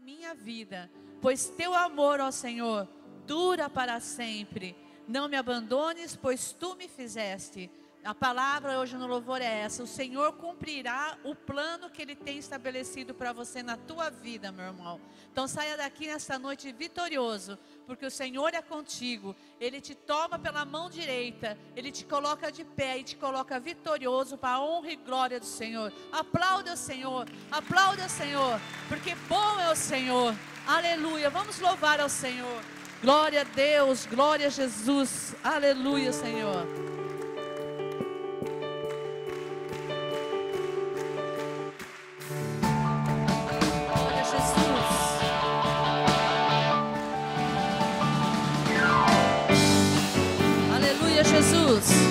minha vida, pois teu amor, ó Senhor, dura para sempre. Não me abandones, pois tu me fizeste. A palavra hoje no louvor é essa: o Senhor cumprirá o plano que Ele tem estabelecido para você na tua vida, meu irmão. Então saia daqui nesta noite vitorioso, porque o Senhor é contigo. Ele te toma pela mão direita, Ele te coloca de pé e te coloca vitorioso para a honra e glória do Senhor. Aplauda o Senhor, porque bom é o Senhor. Aleluia, vamos louvar ao Senhor. Glória a Deus, glória a Jesus. Aleluia, Senhor. Jesus.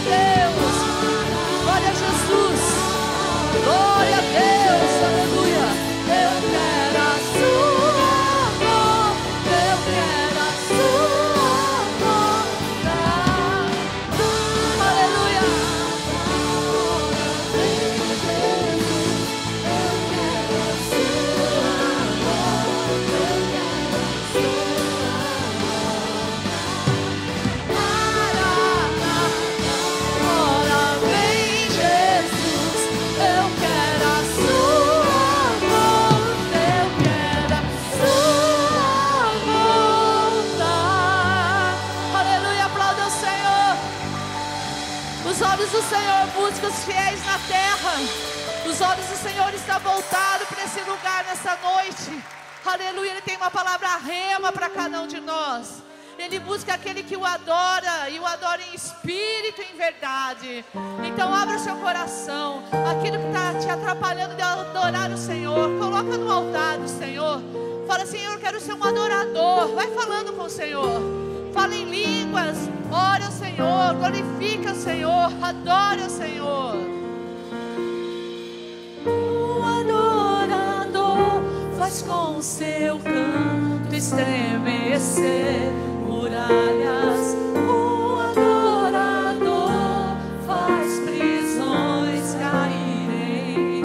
Deus. Glória a Jesus. Glória a Deus. Aleluia. Eu quero a sua mão. Eu quero a sua vontade. Aleluia. Ora vem Jesus, eu quero a sua mão, eu quero a sua vontade. Aleluia, aplauda o Senhor. Os olhos do Senhor buscam os fiéis na terra. Os olhos do Senhor estão voltados para esse lugar nessa noite. Aleluia, Ele tem uma palavra rema para cada um de nós. Ele busca aquele que o adora, e o adora em espírito e em verdade. Então abra o seu coração. Aquilo que está te atrapalhando de adorar o Senhor, coloca no altar do Senhor. Fala, Senhor, eu quero ser um adorador. Vai falando com o Senhor. Fala em línguas. Ora ao Senhor, glorifica o Senhor, adora o Senhor. O adorador faz com o seu canto estremecer muralhas. O adorador faz prisões caírem.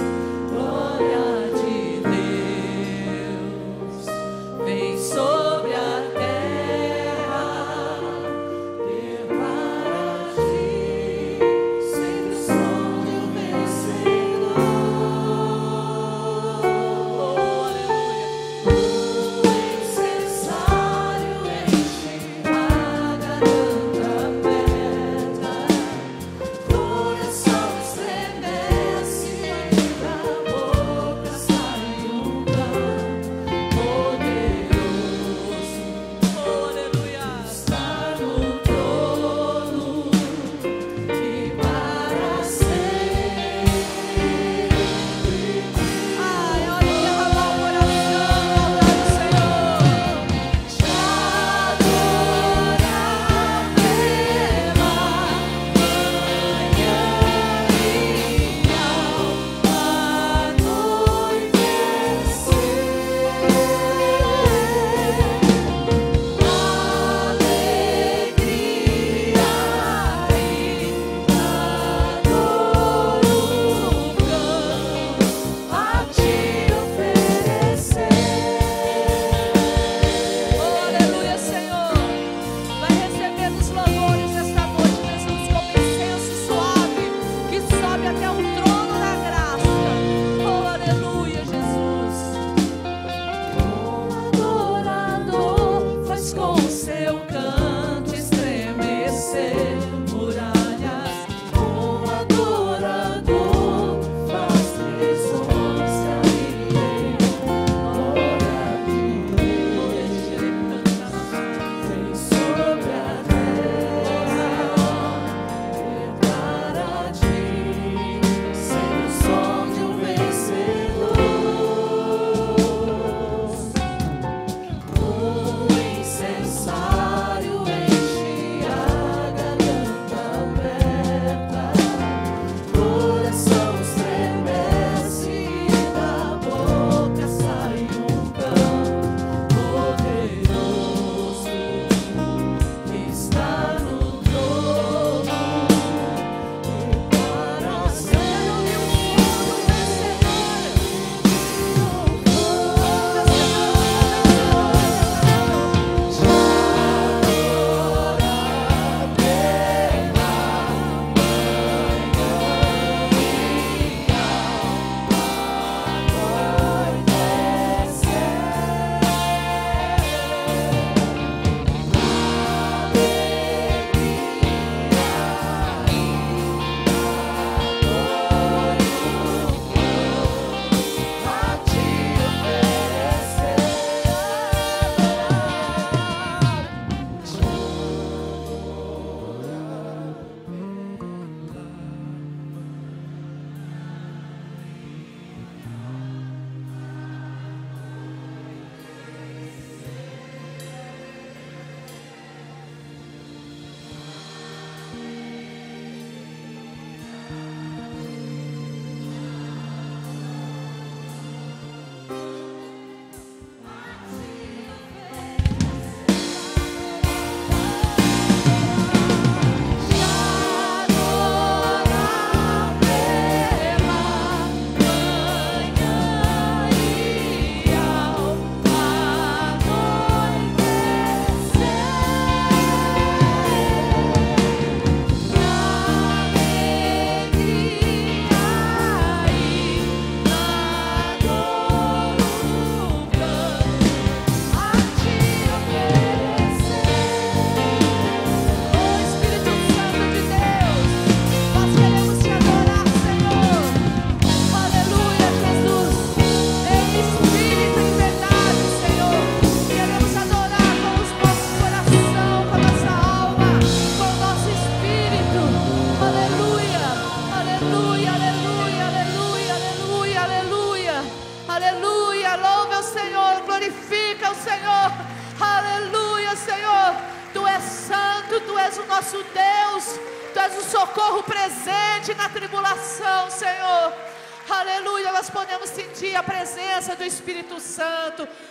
Glória de Deus vem sobre a terra. Dê para ti sempre o som do vencedor. Necessário enche a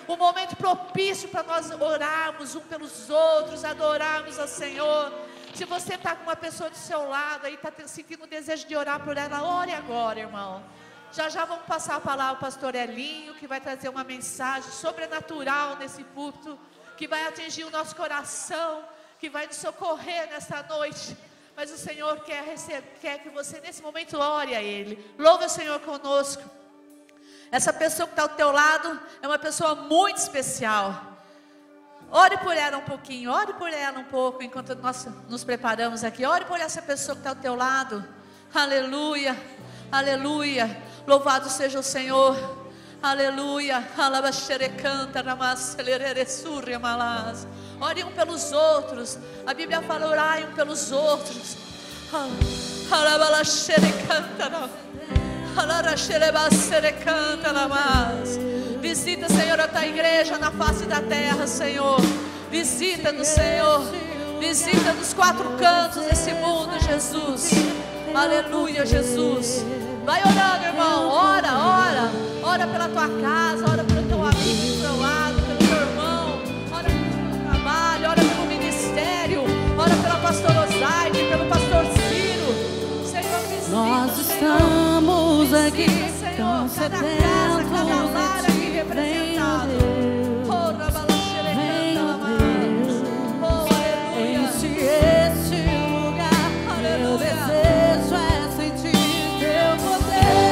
Um momento propício para nós orarmos um pelos outros, adorarmos ao Senhor. Se você está com uma pessoa do seu lado aí, está sentindo o desejo de orar por ela, ore agora, irmão. Já vamos passar a palavra ao pastor Elinho, que vai trazer uma mensagem sobrenatural nesse púlpito, que vai atingir o nosso coração, que vai nos socorrer nesta noite. Mas o Senhor quer que você nesse momento ore a Ele. Louve o Senhor conosco. Essa pessoa que está ao teu lado é uma pessoa muito especial. Ore por ela um pouquinho, ore por ela um pouco, enquanto nós nos preparamos aqui. Ore por essa pessoa que está ao teu lado. Aleluia, aleluia. Louvado seja o Senhor. Aleluia. Ore um pelos outros. A Bíblia fala: orai um pelos outros. Visita, Senhor, a tua igreja na face da terra, Senhor. Visita-nos, Senhor. Visita nos quatro cantos desse mundo, Jesus. Aleluia, Jesus. Vai orando, irmão. Ora pela tua casa, ora pelo teu amigo do teu lado, pelo teu irmão. Ora pelo teu trabalho, ora pelo ministério. Ora pela pastora Osaide, pelo pastor Ciro. Senhor, visita. Nós estamos aqui, Senhor, tão cada casa, cada lar aqui sedentos. representado. Enche este lugar, meu desejo é sentir teu poder,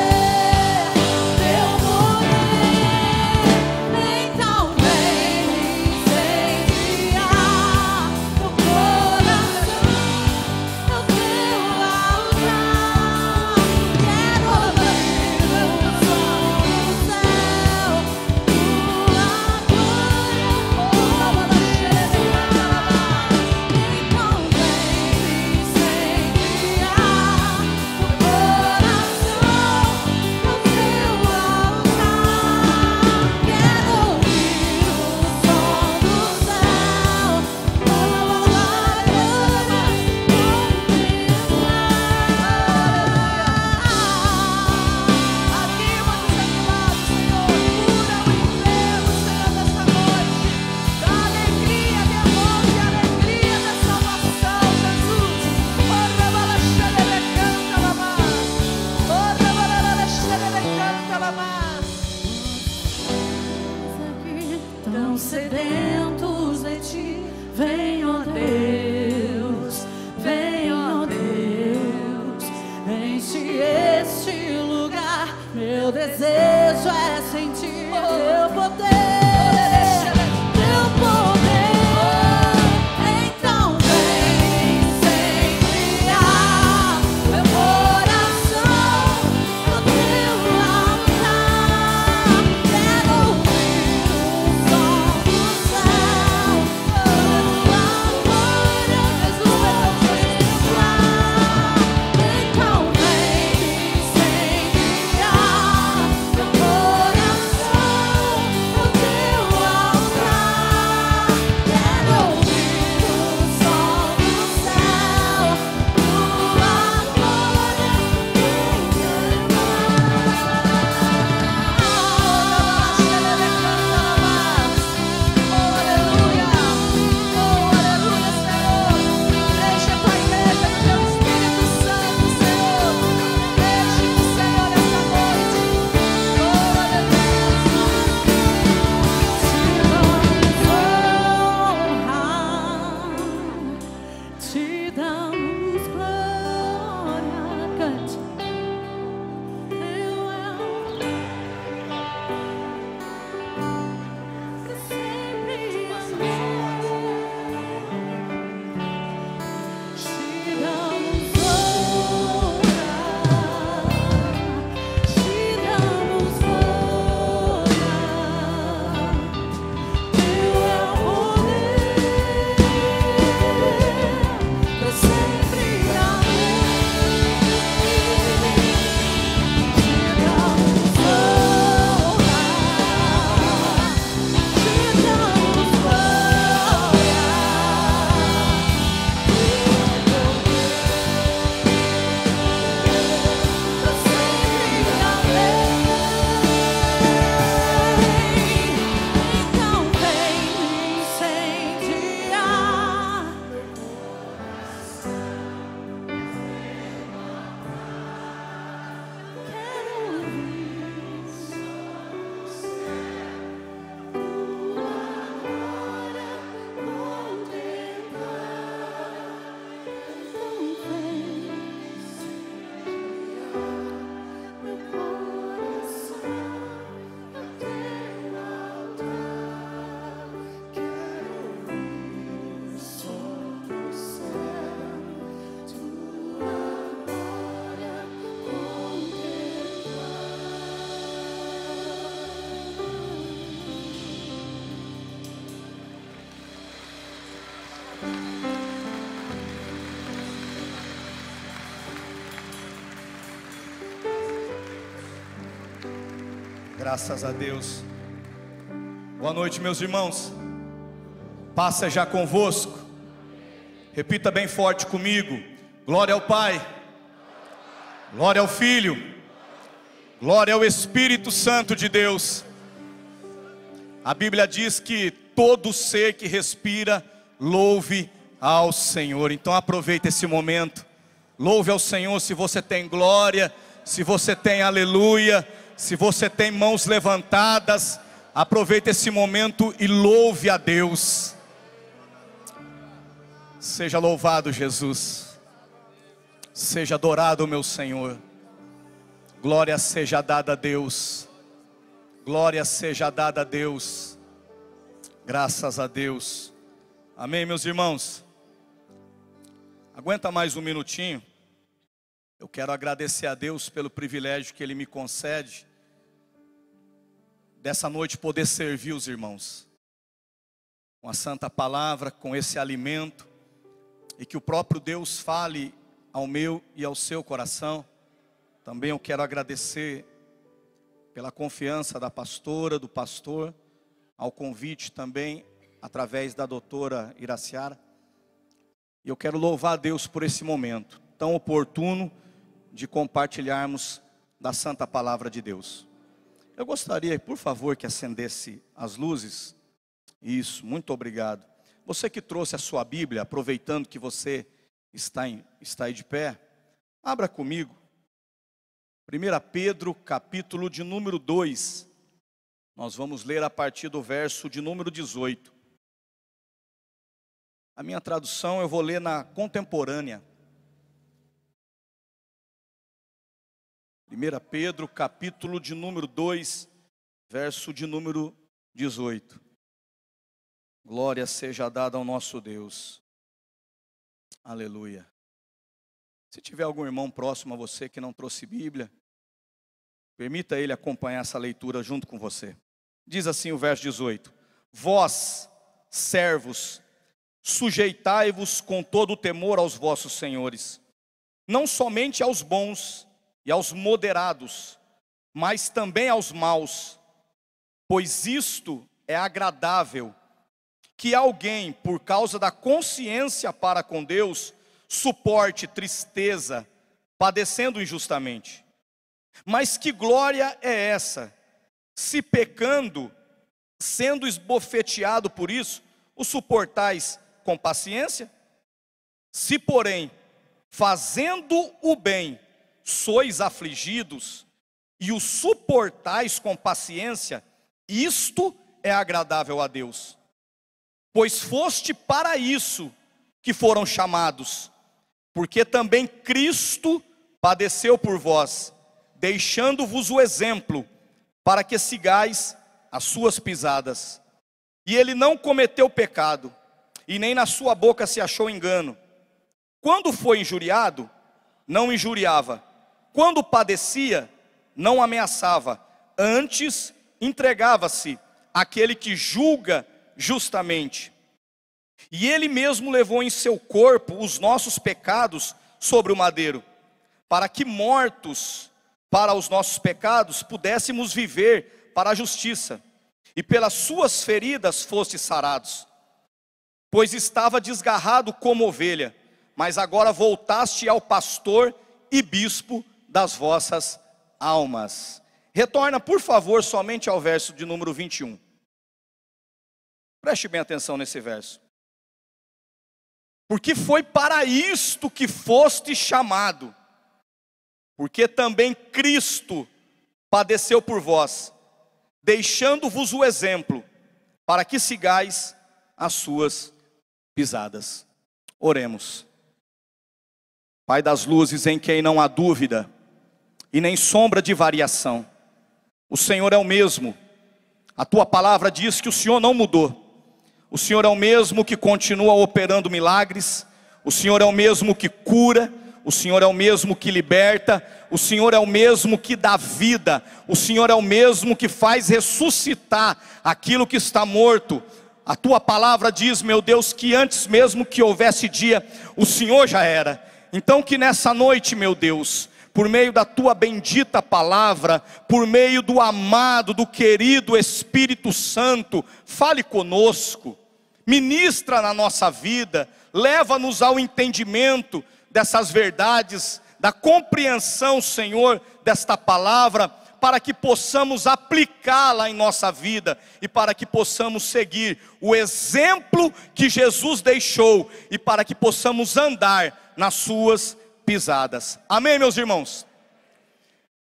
então vem incendiar o coração, no teu altar. Quero ouvir o som do céu, tua glória, então vem incendiar o coração, no teu altar. Quero ouvir o som do céu, tua glória Anima dos animados, Senhor. Cura o enfermo, Senhor, nesta noite. Dá alegria, devolve a alegria da salvação, Jesus. tão sedentos de ti. Vem, ó Deus, vem, ó Deus, enche este lugar. Meu desejo é sentir teu poder, teu poder. Então vem incendiar meu coração, no teu altar. Quero ouvir o som do céu, tua glória, Jesus, então vem incendiar meu coração, no teu Graças a Deus. Boa noite, meus irmãos. Paz seja convosco. Repita bem forte comigo: glória ao Pai, glória ao Filho, glória ao Espírito Santo de Deus. A Bíblia diz que todo ser que respira louve ao Senhor. Então aproveite esse momento, louve ao Senhor. Se você tem glória, se você tem aleluia, se você tem mãos levantadas, aproveite esse momento e louve a Deus. Seja louvado, Jesus. Seja adorado, meu Senhor. Glória seja dada a Deus. Glória seja dada a Deus. Graças a Deus. Amém, meus irmãos? Aguenta mais um minutinho. Eu quero agradecer a Deus pelo privilégio que Ele me concede dessa noite poder servir os irmãos com a santa palavra, com esse alimento, e que o próprio Deus fale ao meu e ao seu coração. Também eu quero agradecer pela confiança da pastora, do pastor, ao convite também através da doutora Iraciara. E eu quero louvar a Deus por esse momento tão oportuno de compartilharmos da santa palavra de Deus. Eu gostaria, por favor, que acendesse as luzes. Isso, muito obrigado. Você que trouxe a sua Bíblia, aproveitando que você está aí de pé, abra comigo 1 Pedro, capítulo de número 2. Nós vamos ler a partir do verso de número 18. A minha tradução eu vou ler na contemporânea. 1 Pedro, capítulo de número 2, verso de número 18. Glória seja dada ao nosso Deus. Aleluia. Se tiver algum irmão próximo a você que não trouxe Bíblia, permita ele acompanhar essa leitura junto com você. Diz assim o verso 18: Vós, servos, sujeitai-vos com todo o temor aos vossos senhores, não somente aos bons e aos moderados, mas também aos maus, pois isto é agradável, que alguém, por causa da consciência para com Deus, suporte tristeza, padecendo injustamente. Mas que glória é essa, se pecando, sendo esbofeteado por isso, o suportais com paciência? Se, porém, fazendo o bem, sois afligidos, e o suportais com paciência, isto é agradável a Deus. Pois foste para isso que foram chamados, porque também Cristo padeceu por vós, deixando-vos o exemplo, para que sigais as suas pisadas. E ele não cometeu pecado, e nem na sua boca se achou engano. Quando foi injuriado, não injuriava. Quando padecia, não ameaçava. Antes, entregava-se àquele que julga justamente. E ele mesmo levou em seu corpo os nossos pecados sobre o madeiro, para que mortos para os nossos pecados pudéssemos viver para a justiça, e pelas suas feridas fostes sarados. Pois estava desgarrado como ovelha, mas agora voltaste ao pastor e bispo das vossas almas. Retorna, por favor, somente ao verso de número 21. Preste bem atenção nesse verso. Porque foi para isto que foste chamado, porque também Cristo padeceu por vós, deixando-vos o exemplo, para que sigais as suas pisadas. Oremos. Pai das luzes, em quem não há dúvida e nem sombra de variação, o Senhor é o mesmo. A tua palavra diz que o Senhor não mudou. O Senhor é o mesmo que continua operando milagres. O Senhor é o mesmo que cura. O Senhor é o mesmo que liberta. O Senhor é o mesmo que dá vida. O Senhor é o mesmo que faz ressuscitar aquilo que está morto. A tua palavra diz, meu Deus, que antes mesmo que houvesse dia, o Senhor já era. Então que nessa noite, meu Deus, por meio da tua bendita palavra, por meio do amado, do querido Espírito Santo, fale conosco, ministra na nossa vida, leva-nos ao entendimento dessas verdades, da compreensão, Senhor, desta palavra, para que possamos aplicá-la em nossa vida e para que possamos seguir o exemplo que Jesus deixou e para que possamos andar nas suas pisadas. Amém, meus irmãos?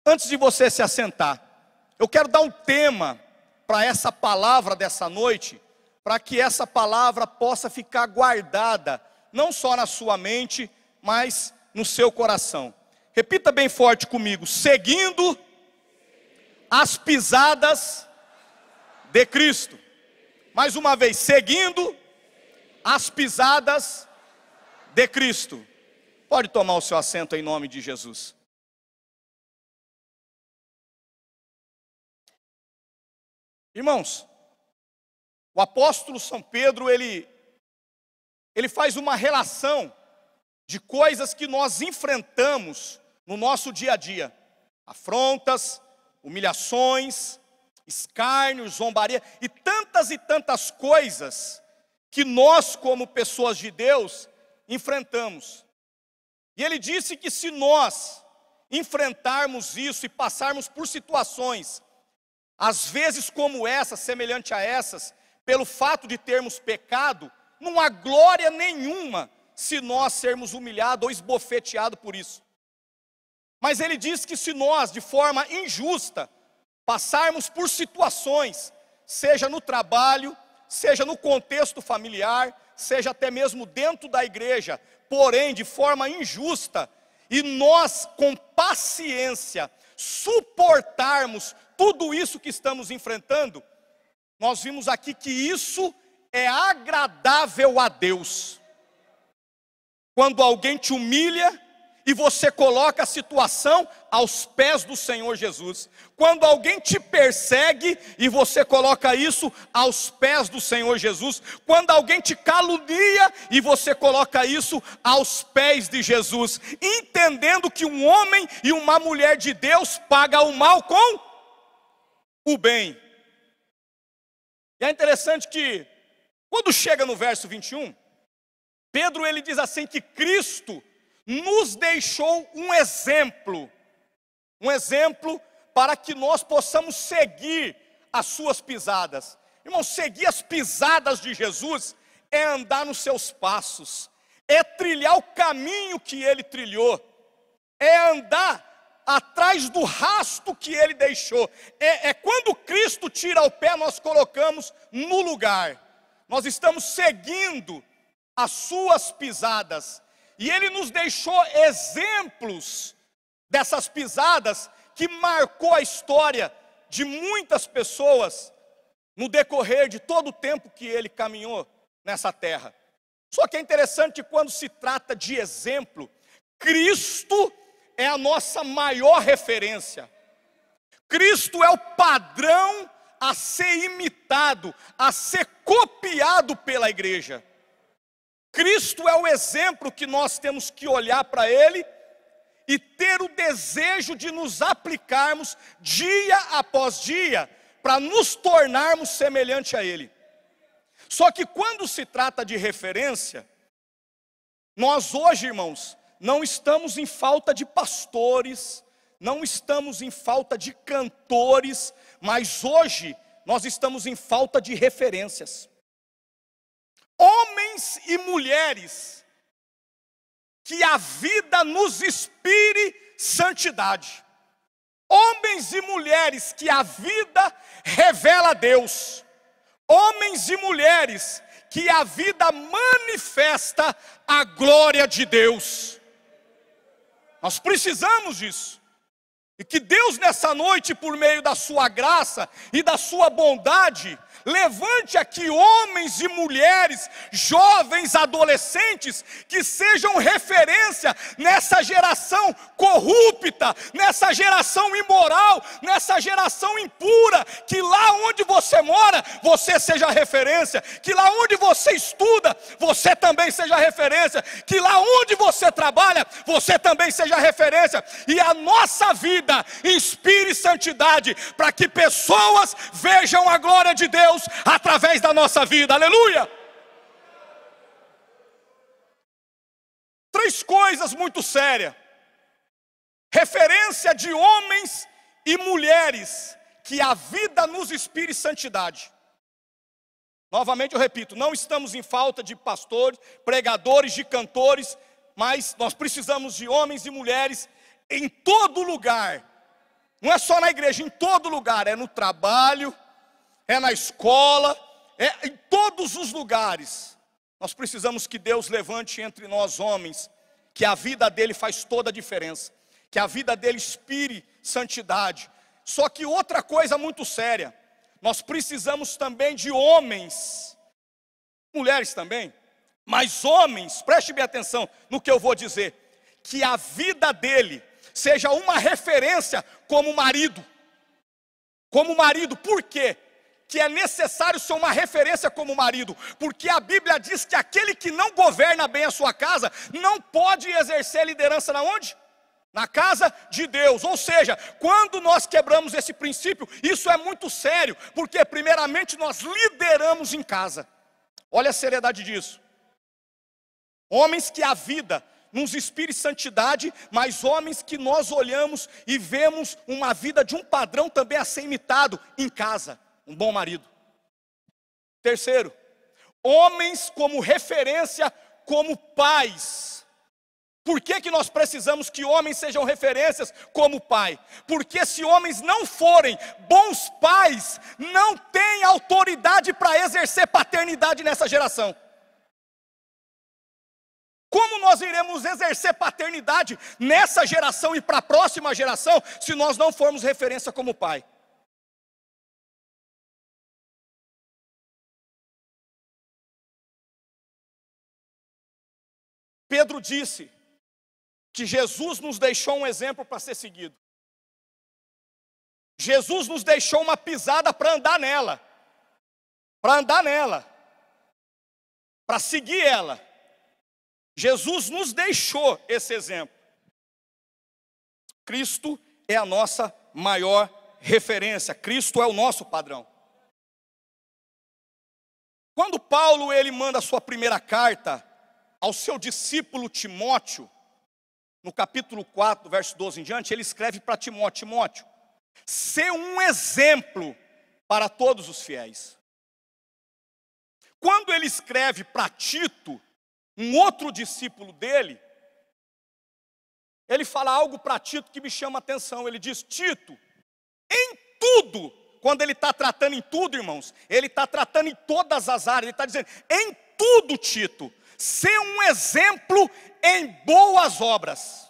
Antes de você se assentar, eu quero dar um tema para essa palavra dessa noite, para que essa palavra possa ficar guardada, não só na sua mente, mas no seu coração. Repita bem forte comigo: seguindo as pisadas de Cristo. Mais uma vez, seguindo as pisadas de Cristo. Pode tomar o seu assento em nome de Jesus. Irmãos, o apóstolo São Pedro, ele faz uma relação de coisas que nós enfrentamos no nosso dia a dia. Afrontas, humilhações, escárnio, zombaria e tantas coisas que nós, como pessoas de Deus, enfrentamos. E ele disse que se nós enfrentarmos isso e passarmos por situações, às vezes como essa, semelhante a essas, pelo fato de termos pecado, não há glória nenhuma se nós sermos humilhados ou esbofeteados por isso. Mas ele diz que se nós, de forma injusta, passarmos por situações, seja no trabalho, seja no contexto familiar, seja até mesmo dentro da igreja, porém de forma injusta, e nós com paciência suportarmos tudo isso que estamos enfrentando, nós vimos aqui que isso é agradável a Deus. Quando alguém te humilha e você coloca a situação aos pés do Senhor Jesus. Quando alguém te persegue e você coloca isso aos pés do Senhor Jesus. Quando alguém te calunia e você coloca isso aos pés de Jesus. Entendendo que um homem e uma mulher de Deus paga o mal com o bem. E é interessante que quando chega no verso 21, Pedro ele diz assim que Cristo nos deixou um exemplo para que nós possamos seguir as suas pisadas. Irmão, seguir as pisadas de Jesus é andar nos seus passos, é trilhar o caminho que ele trilhou, é andar atrás do rasto que ele deixou. É quando Cristo tira o pé, nós colocamos no lugar. Nós estamos seguindo as suas pisadas. E ele nos deixou exemplos dessas pisadas que marcou a história de muitas pessoas no decorrer de todo o tempo que ele caminhou nessa terra. Só que é interessante que quando se trata de exemplo, Cristo é a nossa maior referência. Cristo é o padrão a ser imitado, a ser copiado pela igreja. Cristo é o exemplo que nós temos que olhar para Ele e ter o desejo de nos aplicarmos dia após dia para nos tornarmos semelhante a Ele. Só que quando se trata de referência, nós hoje, irmãos, não estamos em falta de pastores, não estamos em falta de cantores, mas hoje nós estamos em falta de referências. Homens e mulheres, que a vida nos inspire santidade. Homens e mulheres, que a vida revela a Deus. Homens e mulheres, que a vida manifesta a glória de Deus. Nós precisamos disso. E que Deus nessa noite, por meio da sua graça e da sua bondade, Levante aqui homens e mulheres, jovens, adolescentes, que sejam referência nessa geração corrupta, nessa geração imoral, nessa geração impura. Que lá onde você mora, você seja referência. Que lá onde você estuda, você também seja referência. Que lá onde você trabalha, você também seja referência. E a nossa vida inspire santidade, para que pessoas vejam a glória de Deus através da nossa vida, aleluia. 3 coisas muito sérias: referência de homens e mulheres, que a vida nos inspire santidade. Novamente eu repito, não estamos em falta de pastores, pregadores, de cantores, mas nós precisamos de homens e mulheres em todo lugar. Não é só na igreja, em todo lugar, é no trabalho, é na escola, é em todos os lugares. Nós precisamos que Deus levante entre nós homens, que a vida dele faz toda a diferença, que a vida dele inspire santidade. Só que outra coisa muito séria, nós precisamos também de homens, mulheres também, mas homens, preste bem atenção no que eu vou dizer, que a vida dele seja uma referência como marido. Como marido, por quê? Que é necessário ser uma referência como marido, porque a Bíblia diz que aquele que não governa bem a sua casa, não pode exercer liderança na onde? Na casa de Deus. Ou seja, quando nós quebramos esse princípio, isso é muito sério, porque primeiramente nós lideramos em casa. Olha a seriedade disso. Homens que a vida nos inspire santidade, mas homens que nós olhamos e vemos uma vida de um padrão também a ser imitado em casa. Um bom marido. Terceiro, homens como referência, como pais. Por que nós precisamos que homens sejam referências como pai? Porque se homens não forem bons pais, não têm autoridade para exercer paternidade nessa geração. Como nós iremos exercer paternidade nessa geração e para a próxima geração, se nós não formos referência como pai? Pedro disse que Jesus nos deixou um exemplo para ser seguido. Jesus nos deixou uma pisada para andar nela. Para seguir ela. Jesus nos deixou esse exemplo. Cristo é a nossa maior referência. Cristo é o nosso padrão. Quando Paulo ele manda a sua primeira carta ao seu discípulo Timóteo, no capítulo 4, verso 12 em diante, ele escreve para Timóteo: Timóteo, ser um exemplo para todos os fiéis. Quando ele escreve para Tito, um outro discípulo dele, ele fala algo para Tito que me chama a atenção. Ele diz: Tito, em tudo, quando ele está tratando em tudo, irmãos, ele está tratando em todas as áreas, ele está dizendo: em tudo, Tito, ser um exemplo em boas obras.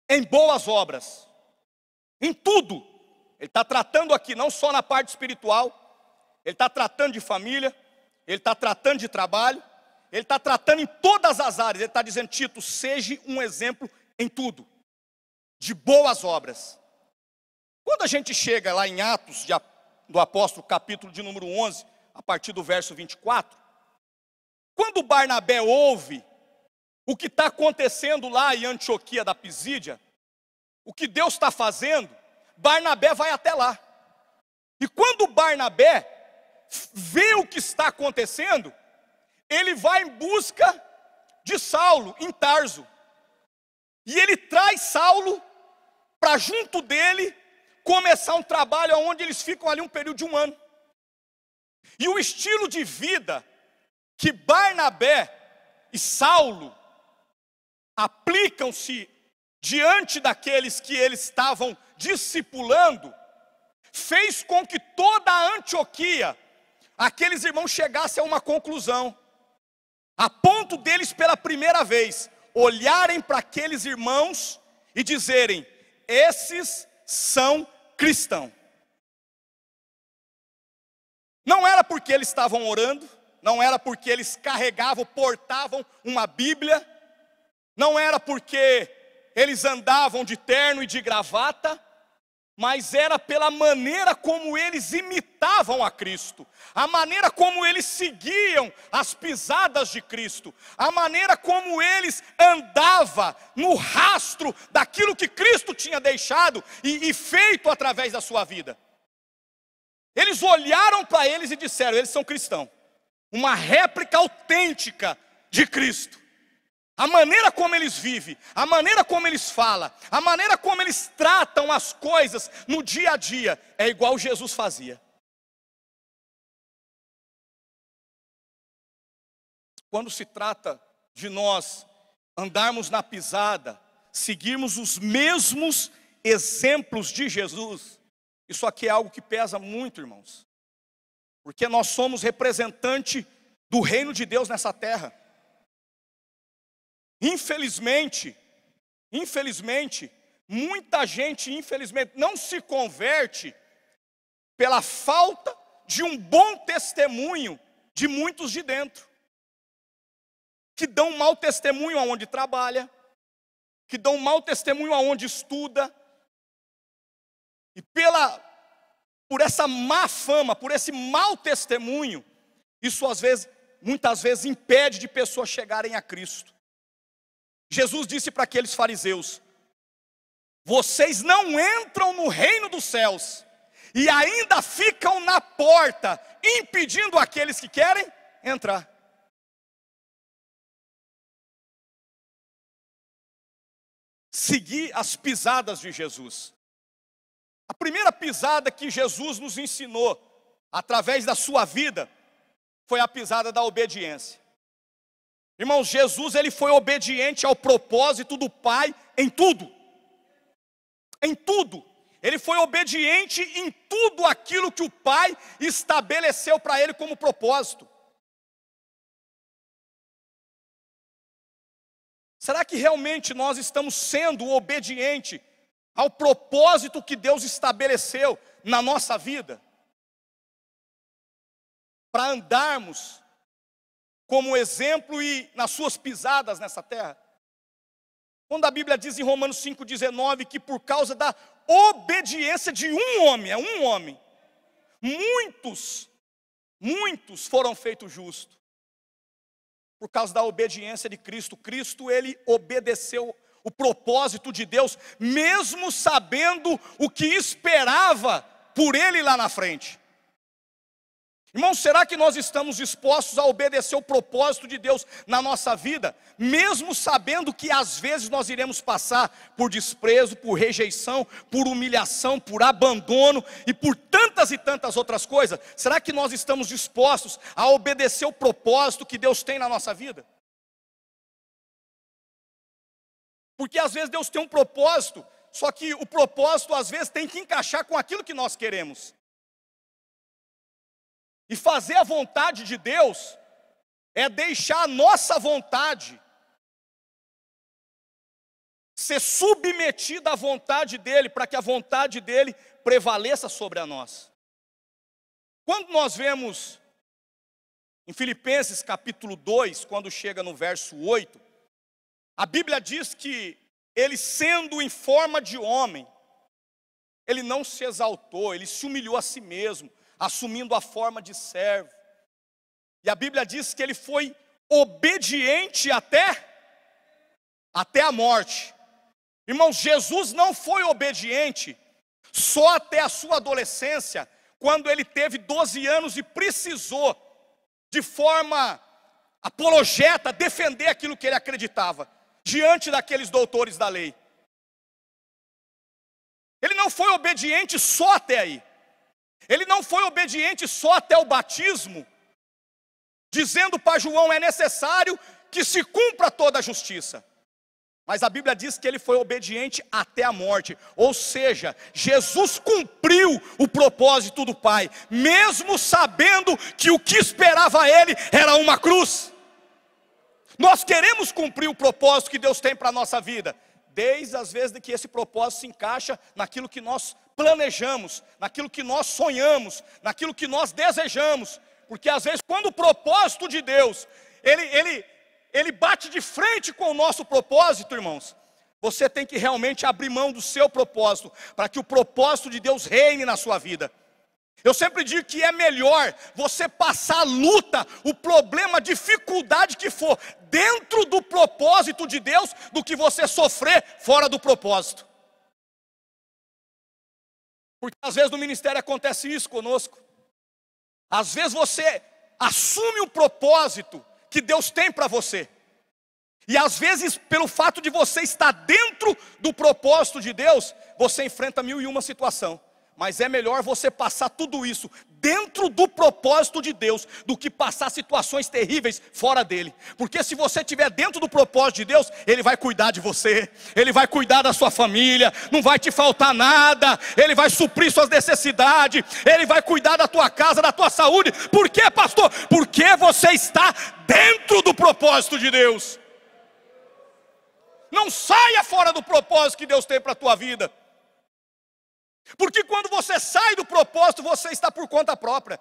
Em boas obras. Em tudo. Ele está tratando aqui, não só na parte espiritual, ele está tratando de família, ele está tratando de trabalho, ele está tratando em todas as áreas. Ele está dizendo: Tito, seja um exemplo em tudo, de boas obras. Quando a gente chega lá em Atos do Apóstolo, capítulo de número 11, a partir do verso 24, quando Barnabé ouve o que está acontecendo lá em Antioquia da Pisídia, o que Deus está fazendo, Barnabé vai até lá. E quando Barnabé vê o que está acontecendo, ele vai em busca de Saulo, em Tarso. E ele traz Saulo para junto dele começar um trabalho onde eles ficam ali um período de 1 ano. E o estilo de vida que Barnabé e Saulo aplicam-se diante daqueles que eles estavam discipulando, fez com que toda a Antioquia, aqueles irmãos chegassem a uma conclusão, a ponto deles pela primeira vez olharem para aqueles irmãos e dizerem: esses são cristãos. Não era porque eles estavam orando, não era porque eles carregavam, portavam uma Bíblia, não era porque eles andavam de terno e de gravata, mas era pela maneira como eles imitavam a Cristo, a maneira como eles seguiam as pisadas de Cristo, a maneira como eles andavam no rastro daquilo que Cristo tinha deixado e feito através da sua vida. Eles olharam para eles e disseram: eles são cristãos, uma réplica autêntica de Cristo. A maneira como eles vivem, a maneira como eles falam, a maneira como eles tratam as coisas no dia a dia, é igual Jesus fazia. Quando se trata de nós andarmos na pisada, seguirmos os mesmos exemplos de Jesus, isso aqui é algo que pesa muito, irmãos, porque nós somos representante do reino de Deus nessa terra. Infelizmente, muita gente, não se converte pela falta de um bom testemunho de muitos de dentro, que dão um mau testemunho aonde trabalha, que dão um mau testemunho aonde estuda, e por essa má fama, por esse mau testemunho, isso muitas vezes impede de pessoas chegarem a Cristo. Jesus disse para aqueles fariseus: vocês não entram no reino dos céus, e ainda ficam na porta, impedindo aqueles que querem entrar. Seguir as pisadas de Jesus. A primeira pisada que Jesus nos ensinou, através da sua vida, foi a pisada da obediência. Irmãos, Jesus, ele foi obediente ao propósito do Pai em tudo. Em tudo. Ele foi obediente em tudo aquilo que o Pai estabeleceu para ele como propósito. Será que realmente nós estamos sendo obedientes ao propósito que Deus estabeleceu na nossa vida? Para andarmos como exemplo e nas suas pisadas nessa terra. Quando a Bíblia diz em Romanos 5,19 que por causa da obediência de um homem, muitos foram feitos justos. Por causa da obediência de Cristo. Cristo, ele obedeceu o propósito de Deus, mesmo sabendo o que esperava por ele lá na frente. Irmãos, será que nós estamos dispostos a obedecer o propósito de Deus na nossa vida, mesmo sabendo que às vezes nós iremos passar por desprezo, por rejeição, por humilhação, por abandono e por tantas e tantas outras coisas? Será que nós estamos dispostos a obedecer o propósito que Deus tem na nossa vida? Porque às vezes Deus tem um propósito, só que o propósito às vezes tem que encaixar com aquilo que nós queremos. E fazer a vontade de Deus é deixar a nossa vontade ser submetida à vontade dEle, para que a vontade dEle prevaleça sobre a nossa. Quando nós vemos em Filipenses capítulo 2, quando chega no verso 8, a Bíblia diz que ele, sendo em forma de homem, ele não se exaltou, ele se humilhou a si mesmo, assumindo a forma de servo. E a Bíblia diz que ele foi obediente até a morte. Irmãos, Jesus não foi obediente só até a sua adolescência, quando ele teve 12 anos e precisou, de forma apologeta, defender aquilo que ele acreditava, diante daqueles doutores da lei. Ele não foi obediente só até aí. Ele não foi obediente só até o batismo, dizendo para João: é necessário que se cumpra toda a justiça. Mas a Bíblia diz que ele foi obediente até a morte. Ou seja, Jesus cumpriu o propósito do Pai, mesmo sabendo que o que esperava ele era uma cruz. Nós queremos cumprir o propósito que Deus tem para a nossa vida. desde as vezes de que esse propósito se encaixa naquilo que nós planejamos, naquilo que nós sonhamos, naquilo que nós desejamos. Porque às vezes quando o propósito de Deus, ele bate de frente com o nosso propósito, irmãos, você tem que realmente abrir mão do seu propósito, para que o propósito de Deus reine na sua vida. Eu sempre digo que é melhor você passar a luta, o problema, a dificuldade que for, dentro do propósito de Deus, do que você sofrer fora do propósito. Porque às vezes no ministério acontece isso conosco. Às vezes você assume o propósito que Deus tem para você. E às vezes, pelo fato de você estar dentro do propósito de Deus, você enfrenta 1001 situação. Mas é melhor você passar tudo isso dentro do propósito de Deus, do que passar situações terríveis fora dele. Porque se você estiver dentro do propósito de Deus, Ele vai cuidar de você, Ele vai cuidar da sua família, não vai te faltar nada, Ele vai suprir suas necessidades, Ele vai cuidar da tua casa, da tua saúde. Por quê, pastor? Porque você está dentro do propósito de Deus. Não saia fora do propósito que Deus tem para a tua vida. Porque quando você sai do propósito, você está por conta própria.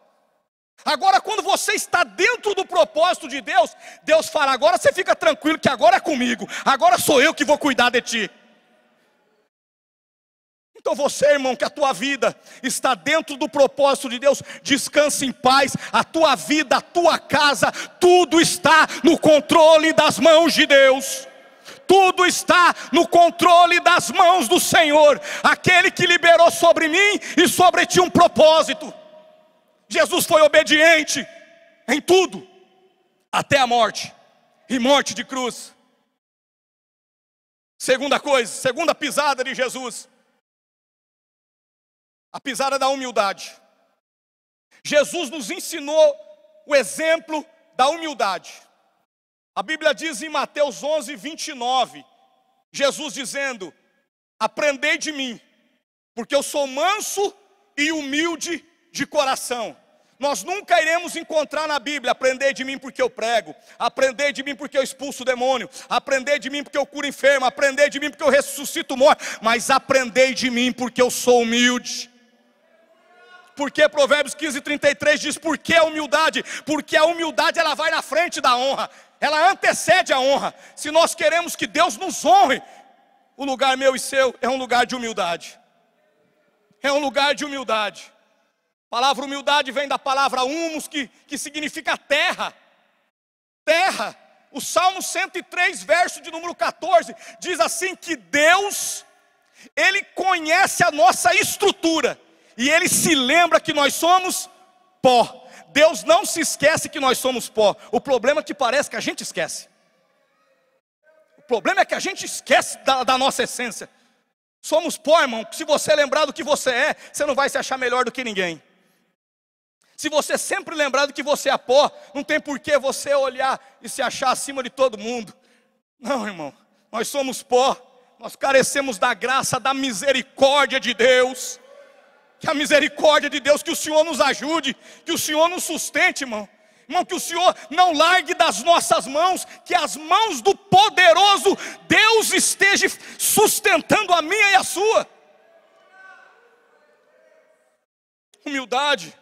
Agora quando você está dentro do propósito de Deus, Deus fala: agora você fica tranquilo que agora é comigo, agora sou eu que vou cuidar de ti. Então você, irmão, que a tua vida está dentro do propósito de Deus, descanse em paz. A tua vida, a tua casa, tudo está no controle das mãos de Deus. Tudo está no controle das mãos do Senhor, aquele que liberou sobre mim e sobre ti um propósito. Jesus foi obediente em tudo, até a morte, e morte de cruz. Segunda coisa, segunda pisada de Jesus, a pisada da humildade. Jesus nos ensinou o exemplo da humildade. A Bíblia diz em Mateus 11, 29, Jesus dizendo: aprendei de mim, porque eu sou manso e humilde de coração. Nós nunca iremos encontrar na Bíblia: aprendei de mim porque eu prego, aprendei de mim porque eu expulso o demônio, aprendei de mim porque eu curo enfermo, aprendei de mim porque eu ressuscito morto. Mas aprendei de mim porque eu sou humilde. Porque Provérbios 15, 33 diz: por que a humildade? Porque a humildade ela vai na frente da honra, ela antecede a honra. Se nós queremos que Deus nos honre, o lugar meu e seu é um lugar de humildade. É um lugar de humildade. A palavra humildade vem da palavra humus, que significa terra. Terra. O Salmo 103, verso de número 14, diz assim que Deus, Ele conhece a nossa estrutura. E Ele se lembra que nós somos pó. Deus não se esquece que nós somos pó. O problema é que parece que a gente esquece. O problema é que a gente esquece da nossa essência. Somos pó, irmão. Se você lembrar do que você é, você não vai se achar melhor do que ninguém. Se você sempre lembrar do que você é pó, não tem por que você olhar e se achar acima de todo mundo. Não, irmão. Nós somos pó. Nós carecemos da graça, da misericórdia de Deus. Que a misericórdia de Deus, que o Senhor nos ajude, que o Senhor nos sustente, irmão. Irmão, que o Senhor não largue das nossas mãos, que as mãos do poderoso Deus esteja sustentando a minha e a sua. Humildade.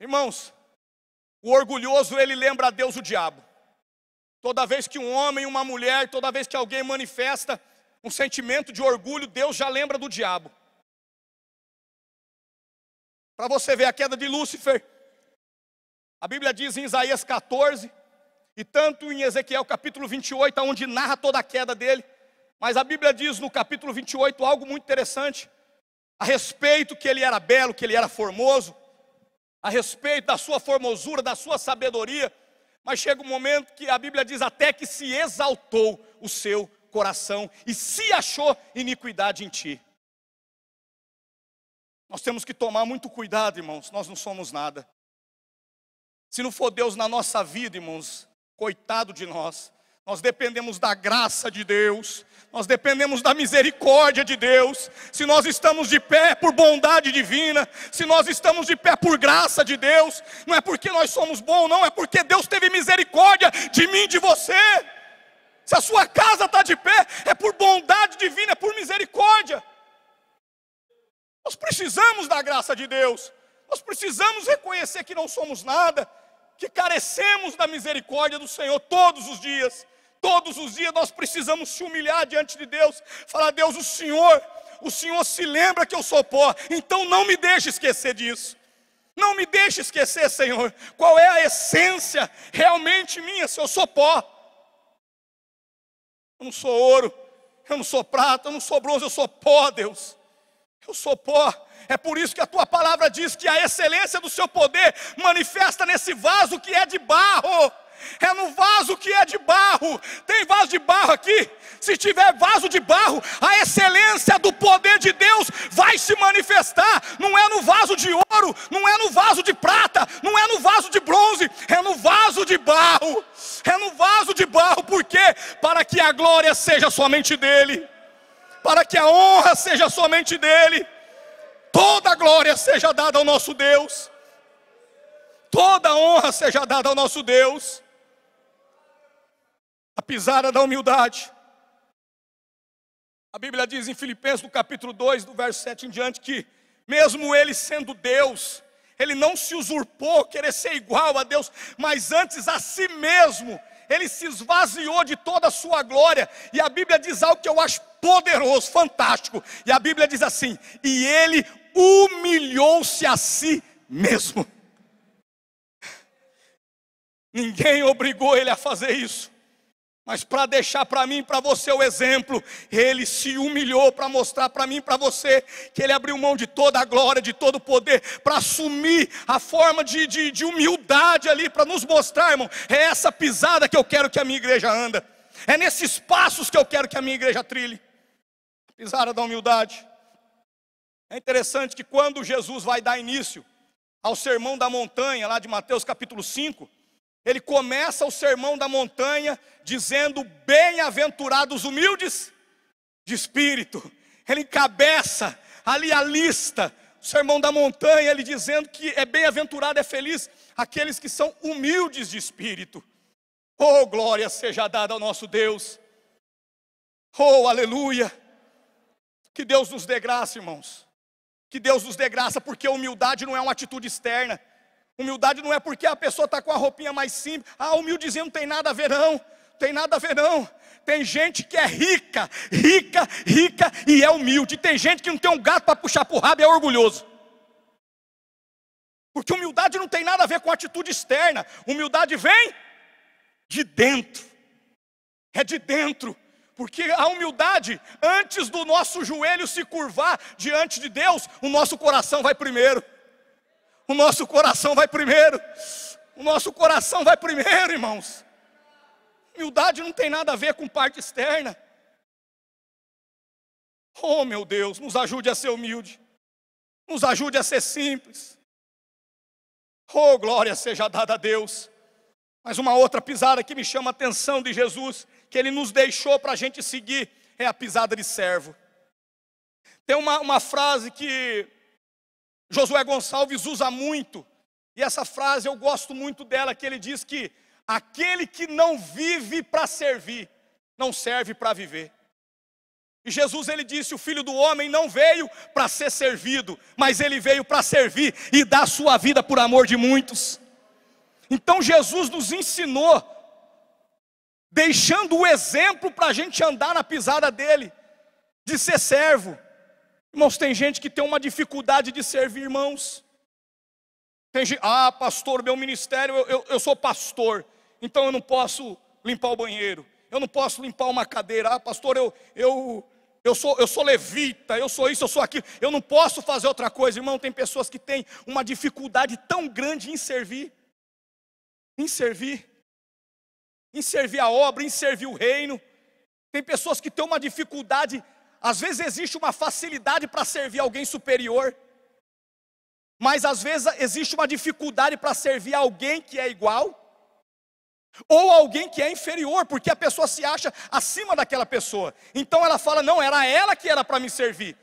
Irmãos, o orgulhoso, ele lembra a Deus o diabo. Toda vez que um homem e uma mulher, toda vez que alguém manifesta um sentimento de orgulho, Deus já lembra do diabo. Para você ver a queda de Lúcifer, a Bíblia diz em Isaías 14, e tanto em Ezequiel capítulo 28, onde narra toda a queda dele. Mas a Bíblia diz no capítulo 28 algo muito interessante, a respeito que ele era belo, que ele era formoso, a respeito da sua formosura, da sua sabedoria. Mas chega um momento que a Bíblia diz até que se exaltou o seu coração e se achou iniquidade em ti. Nós temos que tomar muito cuidado, irmãos. Nós não somos nada. Se não for Deus na nossa vida, irmãos, coitado de nós. Nós dependemos da graça de Deus, nós dependemos da misericórdia de Deus. Se nós estamos de pé por bondade divina, se nós estamos de pé por graça de Deus, não é porque nós somos bons, não, é porque Deus teve misericórdia de mim e de você. Se a sua casa está de pé, é por bondade divina, é por misericórdia. Nós precisamos da graça de Deus. Nós precisamos reconhecer que não somos nada, que carecemos da misericórdia do Senhor todos os dias. Todos os dias nós precisamos se humilhar diante de Deus. Falar: Deus, o Senhor se lembra que eu sou pó. Então não me deixe esquecer disso. Não me deixe esquecer, Senhor, qual é a essência realmente minha, se eu sou pó. Eu não sou ouro, eu não sou prata, eu não sou bronze, eu sou pó, Deus. Eu sou pó. É por isso que a tua palavra diz que a excelência do seu poder manifesta nesse vaso que é de barro. É no vaso que é de barro. Tem vaso de barro aqui? Se tiver vaso de barro, a excelência do poder de Deus vai se manifestar. Não é no vaso de ouro, não é no vaso de prata, não é no vaso de bronze, é no vaso de barro. É no vaso de barro. Por quê? Para que a glória seja somente dele, para que a honra seja somente dele. Toda a glória seja dada ao nosso Deus, toda a honra seja dada ao nosso Deus. A pisada da humildade. A Bíblia diz em Filipenses, no capítulo 2, do verso 7 em diante, que mesmo ele sendo Deus, ele não se usurpou querer ser igual a Deus, mas antes a si mesmo, ele se esvaziou de toda a sua glória. E a Bíblia diz algo que eu acho poderoso, fantástico. E a Bíblia diz assim: e ele humilhou-se a si mesmo. Ninguém obrigou ele a fazer isso. Mas para deixar para mim e para você o exemplo, ele se humilhou para mostrar para mim e para você que ele abriu mão de toda a glória, de todo o poder, para assumir a forma de humildade ali, para nos mostrar, irmão, é essa pisada que eu quero que a minha igreja anda, é nesses passos que eu quero que a minha igreja trilhe, a pisada da humildade. É interessante que quando Jesus vai dar início ao sermão da montanha, lá de Mateus capítulo 5, ele começa o sermão da montanha dizendo: bem-aventurados humildes de espírito. Ele encabeça ali a lista, o sermão da montanha, ele dizendo que é bem-aventurado, é feliz aqueles que são humildes de espírito. Oh, glória seja dada ao nosso Deus. Oh, aleluia. Que Deus nos dê graça, irmãos. Que Deus nos dê graça, porque a humildade não é uma atitude externa. Humildade não é porque a pessoa está com a roupinha mais simples. Ah, humildezinho não tem nada a ver não. Tem nada a ver não. Tem gente que é rica e é humilde. Tem gente que não tem um gato para puxar para o rabo e é orgulhoso. Porque humildade não tem nada a ver com atitude externa. Humildade vem de dentro. É de dentro. Porque a humildade, antes do nosso joelho se curvar diante de Deus, o nosso coração vai primeiro. O nosso coração vai primeiro. O nosso coração vai primeiro, irmãos. Humildade não tem nada a ver com parte externa. Oh, meu Deus, nos ajude a ser humilde. Nos ajude a ser simples. Oh, glória seja dada a Deus. Mas uma outra pisada que me chama a atenção de Jesus, que Ele nos deixou para a gente seguir, é a pisada de servo. Tem uma frase que Josué Gonçalves usa muito, e essa frase eu gosto muito dela, que ele diz que aquele que não vive para servir, não serve para viver. E Jesus, ele disse: o Filho do Homem não veio para ser servido, mas ele veio para servir e dar sua vida por amor de muitos. Então Jesus nos ensinou, deixando o exemplo para a gente andar na pisada dele, de ser servo. Irmãos, tem gente que tem uma dificuldade de servir, irmãos. Tem gente: ah, pastor, meu ministério, eu sou pastor, então eu não posso limpar o banheiro, eu não posso limpar uma cadeira. Ah, pastor, eu sou levita, eu sou isso, eu sou aquilo, eu não posso fazer outra coisa. Irmão, tem pessoas que têm uma dificuldade tão grande em servir a obra, em servir o reino. Tem pessoas que têm uma dificuldade. Às vezes existe uma facilidade para servir alguém superior, mas às vezes existe uma dificuldade para servir alguém que é igual, ou alguém que é inferior, porque a pessoa se acha acima daquela pessoa. Então ela fala: não, era ela que era para me servir.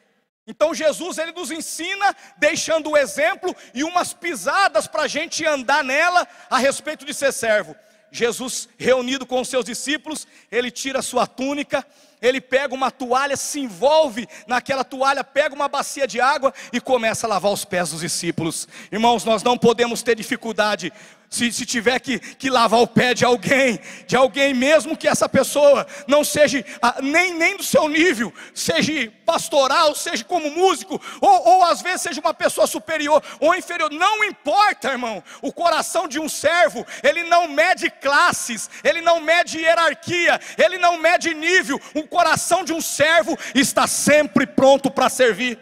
Então Jesus, ele nos ensina, deixando o exemplo e umas pisadas para a gente andar nela a respeito de ser servo. Jesus reunido com os seus discípulos, ele tira a sua túnica, ele pega uma toalha, se envolve naquela toalha, pega uma bacia de água e começa a lavar os pés dos discípulos. Irmãos, nós não podemos ter dificuldade se tiver que lavar o pé de alguém, mesmo que essa pessoa não seja nem do seu nível, seja pastoral, seja como músico, ou às vezes seja uma pessoa superior ou inferior, não importa, irmão. O coração de um servo, ele não mede classes, ele não mede hierarquia, ele não mede nível. O coração de um servo está sempre pronto para servir,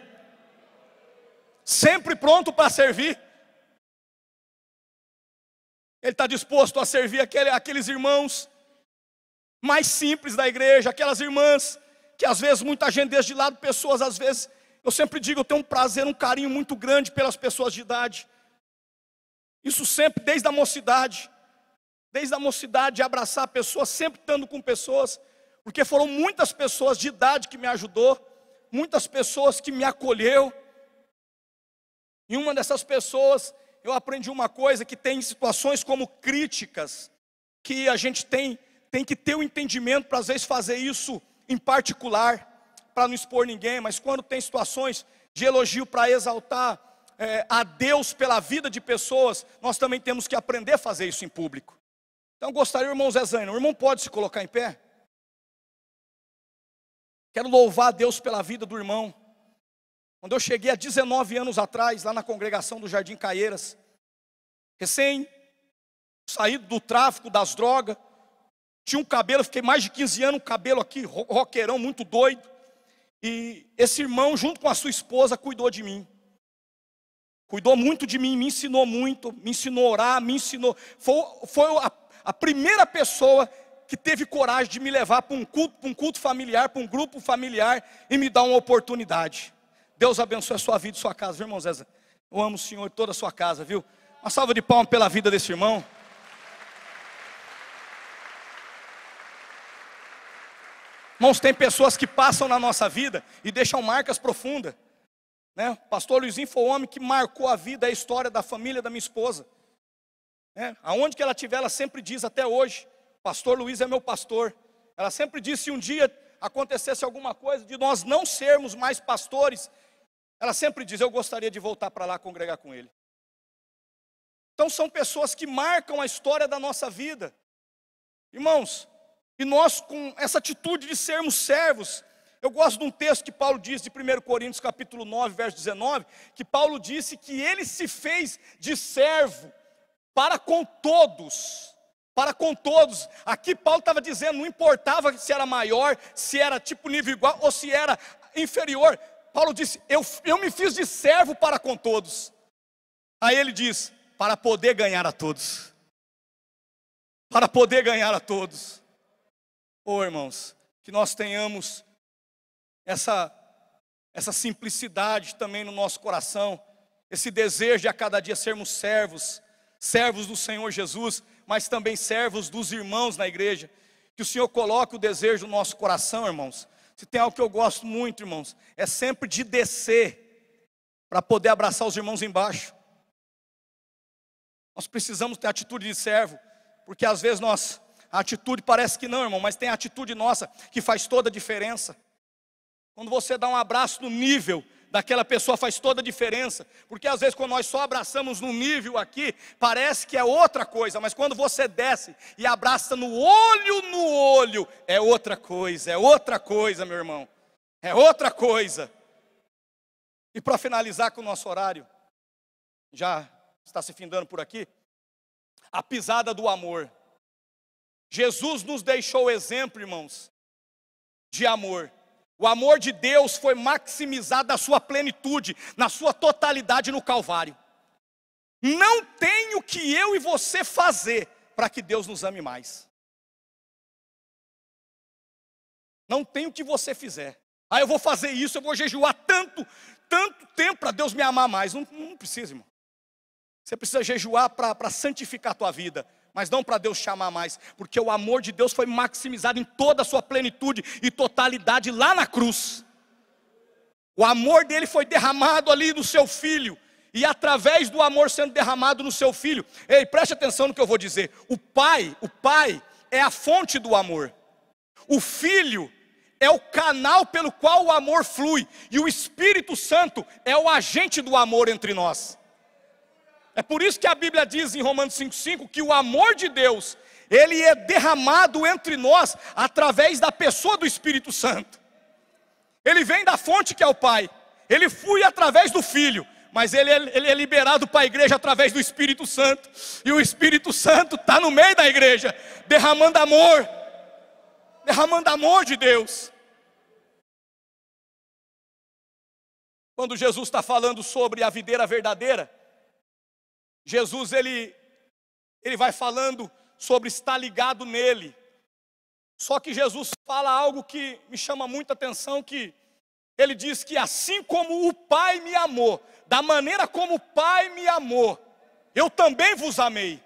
sempre pronto para servir. Ele está disposto a servir aqueles irmãos mais simples da igreja, aquelas irmãs que às vezes muita gente deixa de lado, pessoas às vezes, eu sempre digo, eu tenho um prazer, um carinho muito grande pelas pessoas de idade. Isso sempre, desde a mocidade, de abraçar pessoas, sempre estando com pessoas, porque foram muitas pessoas de idade que me ajudou, muitas pessoas que me acolheu. E uma dessas pessoas, eu aprendi uma coisa, que tem situações como críticas, que a gente tem que ter o entendimento para às vezes fazer isso em particular, para não expor ninguém, mas quando tem situações de elogio para exaltar a Deus pela vida de pessoas, nós também temos que aprender a fazer isso em público. Então gostaria, irmão Zé Zaino, o irmão pode se colocar em pé? Quero louvar a Deus pela vida do irmão. Quando eu cheguei há 19 anos atrás, lá na congregação do Jardim Caieiras, recém saído do tráfico, das drogas, tinha um cabelo, fiquei mais de 15 anos, um cabelo aqui, roqueirão, muito doido. E esse irmão, junto com a sua esposa, cuidou de mim. Cuidou muito de mim, me ensinou muito, me ensinou a orar, me ensinou. Foi a primeira pessoa que teve coragem de me levar para um culto familiar, para um grupo familiar, e me dar uma oportunidade. Deus abençoe a sua vida e sua casa, viu, irmão Zé? Eu amo o Senhor e toda a sua casa, viu? Uma salva de palmas pela vida desse irmão. Irmãos, tem pessoas que passam na nossa vida e deixam marcas profundas, né? O pastor Luizinho foi o homem que marcou a vida, a história da família da minha esposa, né? Aonde que ela estiver, ela sempre diz até hoje, pastor Luiz é meu pastor. Ela sempre diz, se um dia acontecesse alguma coisa de nós não sermos mais pastores, ela sempre diz, eu gostaria de voltar para lá congregar com ele. Então são pessoas que marcam a história da nossa vida. Irmãos, e nós com essa atitude de sermos servos, eu gosto de um texto que Paulo diz de 1 Coríntios capítulo 9, verso 19, que Paulo disse que ele se fez de servo para com todos. Para com todos. Aqui Paulo estava dizendo, não importava se era maior, se era tipo nível igual ou se era inferior. Paulo disse, eu me fiz de servo para com todos. Aí ele diz, para poder ganhar a todos. Para poder ganhar a todos. Irmãos, que nós tenhamos essa simplicidade também no nosso coração, esse desejo de a cada dia sermos servos do Senhor Jesus, mas também servos dos irmãos na igreja. Que o Senhor coloque o desejo no nosso coração, irmãos. Se tem algo que eu gosto muito, irmãos, é sempre de descer para poder abraçar os irmãos embaixo. Nós precisamos ter atitude de servo, porque às vezes a atitude parece que não, irmão, mas tem a atitude nossa que faz toda a diferença. Quando você dá um abraço no nível daquela pessoa, faz toda a diferença. Porque às vezes quando nós só abraçamos no nível aqui, parece que é outra coisa. Mas quando você desce e abraça no olho, é outra coisa, meu irmão. É outra coisa. E para finalizar com o nosso horário, já está se findando por aqui, a pisada do amor. Jesus nos deixou o exemplo, irmãos, de amor. O amor de Deus foi maximizado na sua plenitude, na sua totalidade no Calvário. Não tem o que eu e você fazer para que Deus nos ame mais. Não tem o que você fizer. Eu vou fazer isso, eu vou jejuar tanto tempo para Deus me amar mais. Não precisa, irmão. Você precisa jejuar para santificar a tua vida, mas não para Deus te amar mais, porque o amor de Deus foi maximizado em toda a sua plenitude e totalidade lá na cruz. O amor dele foi derramado ali no seu Filho, e através do amor sendo derramado no seu filho. Ei, preste atenção no que eu vou dizer. O pai é a fonte do amor. O filho é o canal pelo qual o amor flui. E o Espírito Santo é o agente do amor entre nós. É por isso que a Bíblia diz em Romanos 5,5 que o amor de Deus, ele é derramado entre nós através da pessoa do Espírito Santo. Ele vem da fonte que é o Pai. Ele flui através do Filho. Mas ele é liberado para a igreja através do Espírito Santo. E o Espírito Santo está no meio da igreja, derramando amor. Derramando amor de Deus. Quando Jesus está falando sobre a videira verdadeira, Jesus ele vai falando sobre estar ligado nele. Só que Jesus fala algo que me chama muita atenção, que ele diz que assim como o Pai me amou, da maneira como o Pai me amou, eu também vos amei.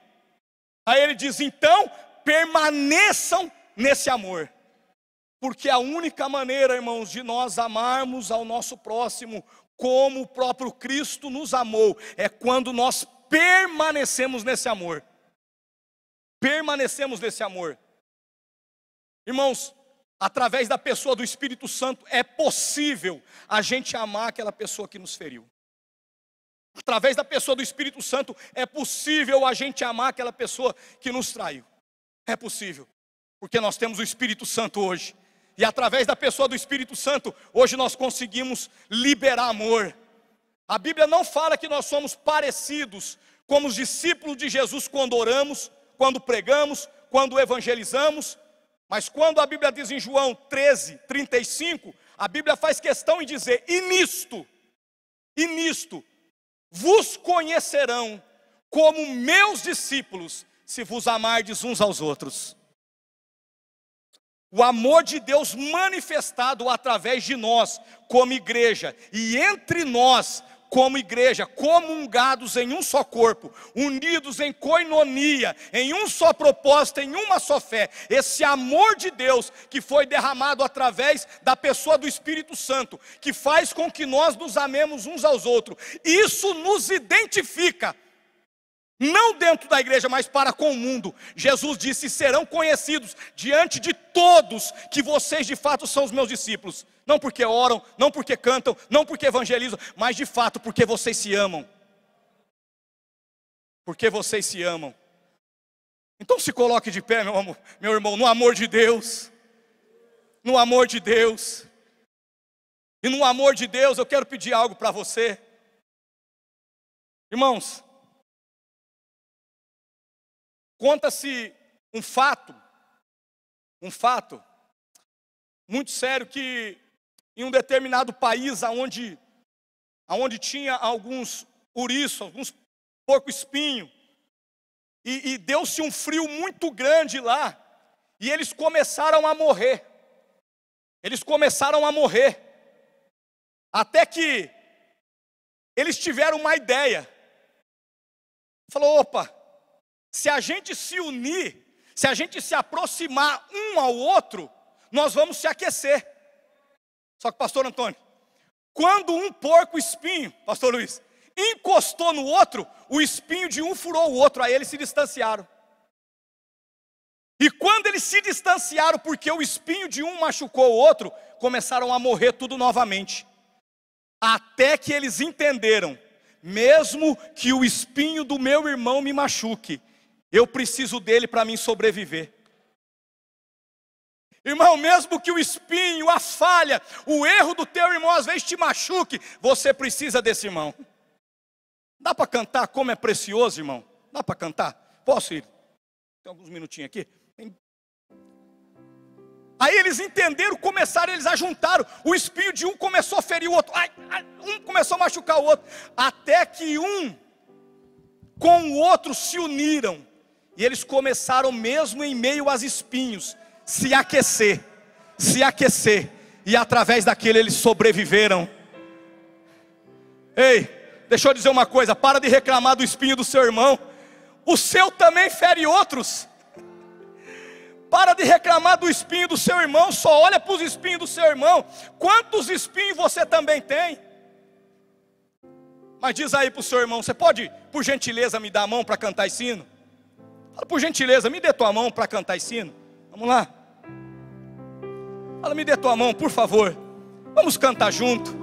Aí ele diz, então permaneçam nesse amor. Porque a única maneira, irmãos, de nós amarmos ao nosso próximo como o próprio Cristo nos amou, é quando nós permanecemos nesse amor. Permanecemos nesse amor. Irmãos, através da pessoa do Espírito Santo é possível a gente amar aquela pessoa que nos feriu. Através da pessoa do Espírito Santo é possível a gente amar aquela pessoa que nos traiu. É possível, porque nós temos o Espírito Santo hoje. E através da pessoa do Espírito Santo, hoje nós conseguimos liberar amor. A Bíblia não fala que nós somos parecidos como os discípulos de Jesus quando oramos, quando pregamos, quando evangelizamos. Mas quando a Bíblia diz em João 13:35, a Bíblia faz questão em dizer, e nisto, vos conhecerão como meus discípulos, se vos amardes uns aos outros. O amor de Deus manifestado através de nós, como igreja, e entre nós, como igreja, comungados em um só corpo, unidos em koinonia, em um só propósito, em uma só fé. Esse amor de Deus que foi derramado através da pessoa do Espírito Santo, que faz com que nós nos amemos uns aos outros. Isso nos identifica, não dentro da igreja, mas para com o mundo. Jesus disse, serão conhecidos diante de todos que vocês de fato são os meus discípulos. Não porque oram, não porque cantam, não porque evangelizam, mas de fato porque vocês se amam. Porque vocês se amam. Então se coloque de pé, meu irmão, no amor de Deus. No amor de Deus. E no amor de Deus eu quero pedir algo para você. Irmãos, conta-se um fato muito sério, que em um determinado país aonde tinha alguns ouriços, alguns porco-espinho, e deu-se um frio muito grande lá, e eles começaram a morrer. Até que eles tiveram uma ideia. Falou, opa, se a gente se unir, se a gente se aproximar um ao outro, nós vamos se aquecer. Só que, pastor Antônio, quando um porco-espinho, pastor Luiz, encostou no outro, o espinho de um furou o outro, aí eles se distanciaram. E quando eles se distanciaram, porque o espinho de um machucou o outro, começaram a morrer tudo novamente. Até que eles entenderam, mesmo que o espinho do meu irmão me machuque, eu preciso dele para mim sobreviver. Irmão, mesmo que o espinho, a falha, o erro do teu irmão às vezes te machuque, você precisa desse irmão. Dá para cantar como é precioso, irmão? Dá para cantar? Posso ir? Tem alguns minutinhos aqui. Aí eles entenderam, começaram, eles a juntaram. O espinho de um começou a ferir o outro. Um começou a machucar o outro. Até que um com o outro se uniram. E eles começaram mesmo em meio aos espinhos, se aquecer. E através daquele eles sobreviveram. Ei, deixa eu dizer uma coisa, para de reclamar do espinho do seu irmão. O seu também fere outros. Para de reclamar do espinho do seu irmão, só olha para os espinhos do seu irmão. Quantos espinhos você também tem? Mas diz aí para o seu irmão: você pode, por gentileza, me dar a mão para cantar esse hino? Fala: por gentileza, me dê tua mão para cantar esse hino. Vamos lá. Fala: me dê tua mão, por favor. Vamos cantar junto.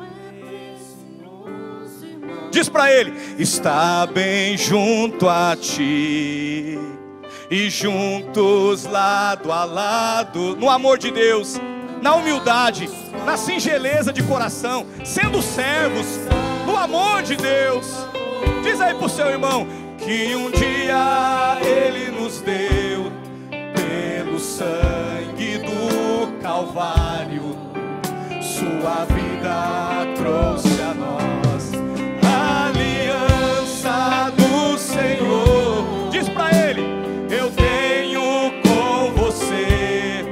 Diz para ele: está bem junto a ti, e juntos lado a lado, no amor de Deus, na humildade, na singeleza de coração, sendo servos, no amor de Deus. Diz aí para o seu irmão que um dia Ele nos deu, pelo sangue do Calvário, sua vida trouxe a nós a aliança do Senhor. Diz para ele: eu tenho com você.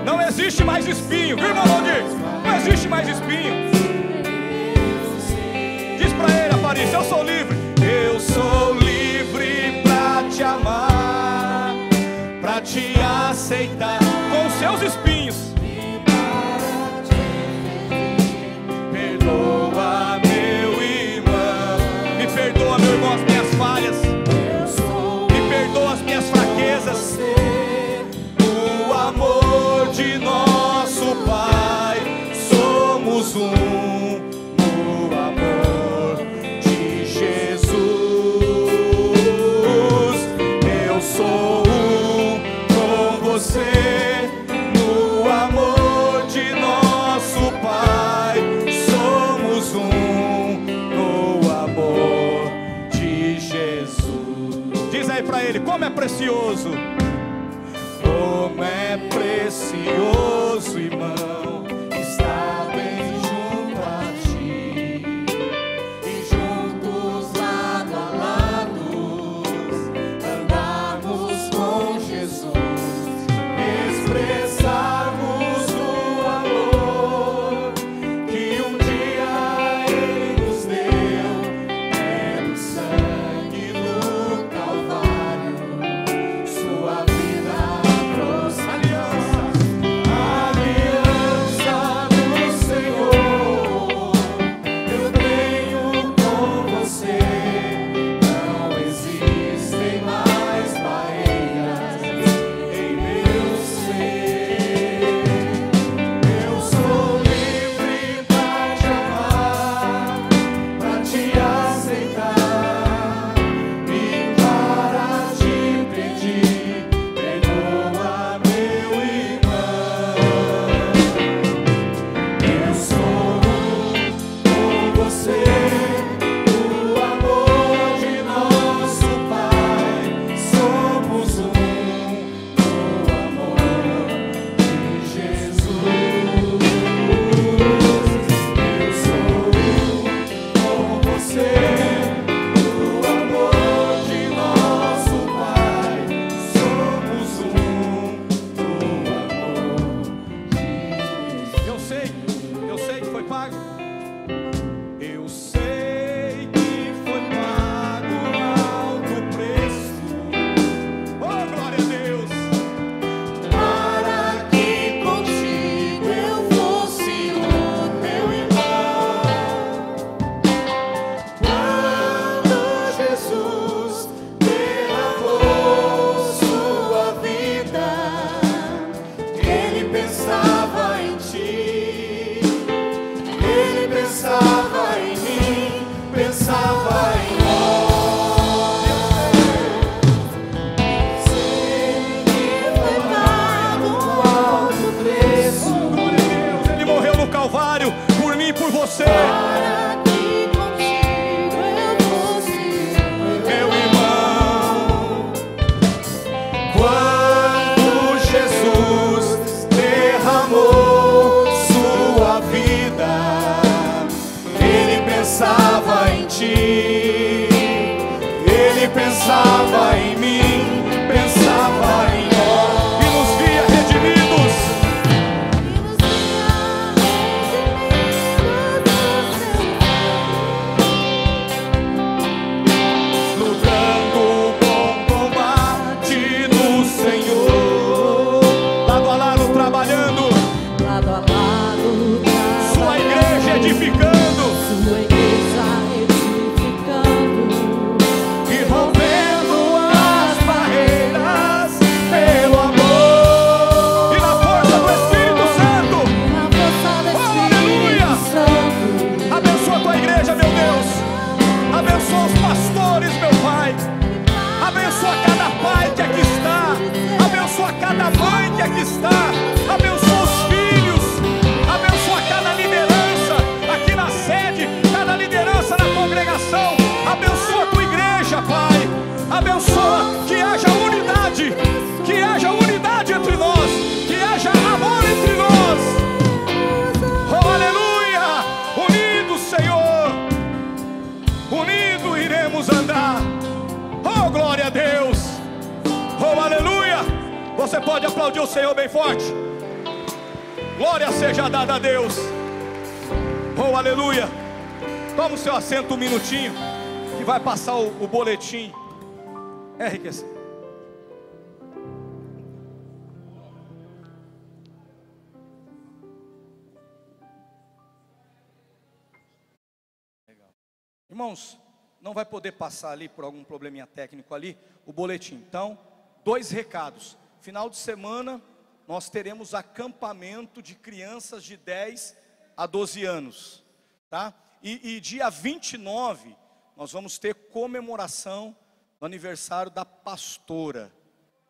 Não existe mais espinho, viu, irmão Valdir? Não existe mais espinho. Diz para ele, Aparícia: eu sou livre. Eu sou livre para te amar, para te aceitar com os seus espinhos. Perdoa, meu irmão. Me perdoa, meu irmão, as minhas falhas. Me perdoa as minhas fraquezas. O amor de nosso Pai, somos um no amor de Jesus. Eu sou um com você no amor de nosso Pai. Somos um no amor de Jesus. Diz aí pra ele: como é precioso. Como é precioso, irmão, estar bem junto a ti, e juntos lado a lado, andarmos com Jesus, expressarmos o amor que um dia Ele nos deu, pelo sangue do Calvário, sua vida trouxe aliança do Senhor. Eu tenho com você, não existem mais barreiras em meu ser. Eu sou livre para te amar, para te aceitar e para te pedir. Perdoa, meu irmão. Eu sou um com você, o amor de nosso Pai. Somos um no amor de Jesus. Eu sou um com você, o amor de nosso Pai. Somos um no amor de Jesus. Eu sei que foi pago. Eu sei que foi pago alto preço. Oh, glória a Deus. Para que contigo eu fosse o meu irmão. Quando Jesus derramou sua vida, Ele pensava em ti, Ele pensava em mim, pensava em nós. Sei que foi pago alto preço. Glória a Deus. Ele morreu no Calvário por mim e por você. Para que contigo eu fosse meu irmão. Quando Jesus derramou sua vida, Ele pensava em ti, Ele pensava em mim, pensava em nós e nos via redimidos. Lutando o bom combate no Senhor, lado a lado trabalhando, Lado a lado, sua igreja edificando. sua igreja edificando. aplaudir o Senhor bem forte? Glória seja dada a Deus. Oh, aleluia. Toma o seu assento um minutinho, que vai passar o boletim. RQC. Legal. Irmãos, não vai poder passar ali por algum probleminha técnico ali o boletim. Então, 2 recados. Final de semana nós teremos acampamento de crianças de 10 a 12 anos, tá? E dia 29 nós vamos ter comemoração do aniversário da pastora.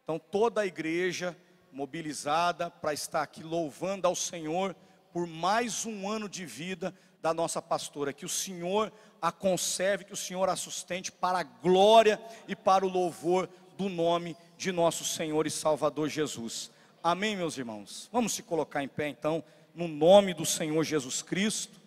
Então toda a igreja mobilizada para estar aqui louvando ao Senhor por mais um ano de vida da nossa pastora. Que o Senhor a conserve, que o Senhor a sustente para a glória e para o louvor do nome de nosso Senhor e Salvador Jesus. Amém, meus irmãos? Vamos se colocar em pé então, no nome do Senhor Jesus Cristo.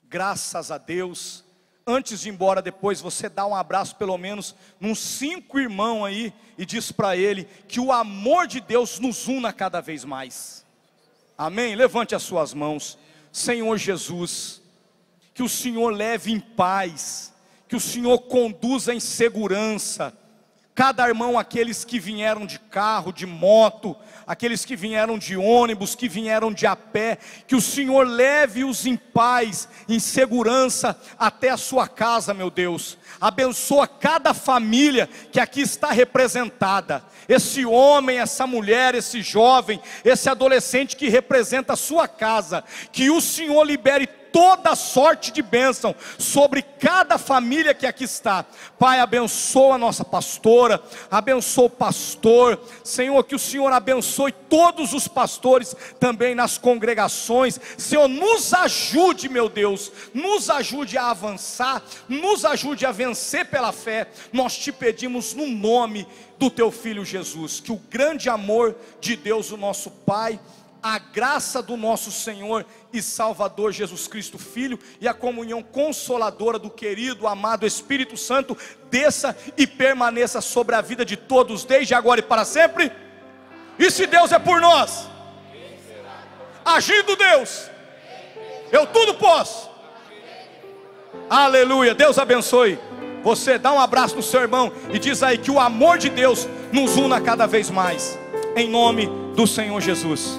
Graças a Deus. Antes de ir embora depois, você dá um abraço pelo menos nos 5 irmãos aí e diz para ele que o amor de Deus nos una cada vez mais. Amém? Levante as suas mãos. Senhor Jesus, que o Senhor leve em paz, que o Senhor conduza em segurança cada irmão, aqueles que vieram de carro, de moto, aqueles que vieram de ônibus, que vieram de a pé, que o Senhor leve-os em paz, em segurança até a sua casa, meu Deus. Abençoa cada família que aqui está representada, esse homem, essa mulher, esse jovem, esse adolescente que representa a sua casa, que o Senhor libere toda sorte de bênção sobre cada família que aqui está. Pai, abençoa a nossa pastora, abençoa o pastor, Senhor, que o Senhor abençoe todos os pastores também nas congregações. Senhor, nos ajude, meu Deus, nos ajude a avançar, nos ajude a vencer pela fé. Nós te pedimos no nome do teu Filho Jesus, que o grande amor de Deus, o nosso Pai, a graça do nosso Senhor e Salvador Jesus Cristo Filho e a comunhão consoladora do querido, amado Espírito Santo desça e permaneça sobre a vida de todos, desde agora e para sempre. E se Deus é por nós, agindo Deus, eu tudo posso. Aleluia. Deus abençoe você. Dá um abraço no seu irmão e diz aí que o amor de Deus nos una cada vez mais, em nome do Senhor Jesus.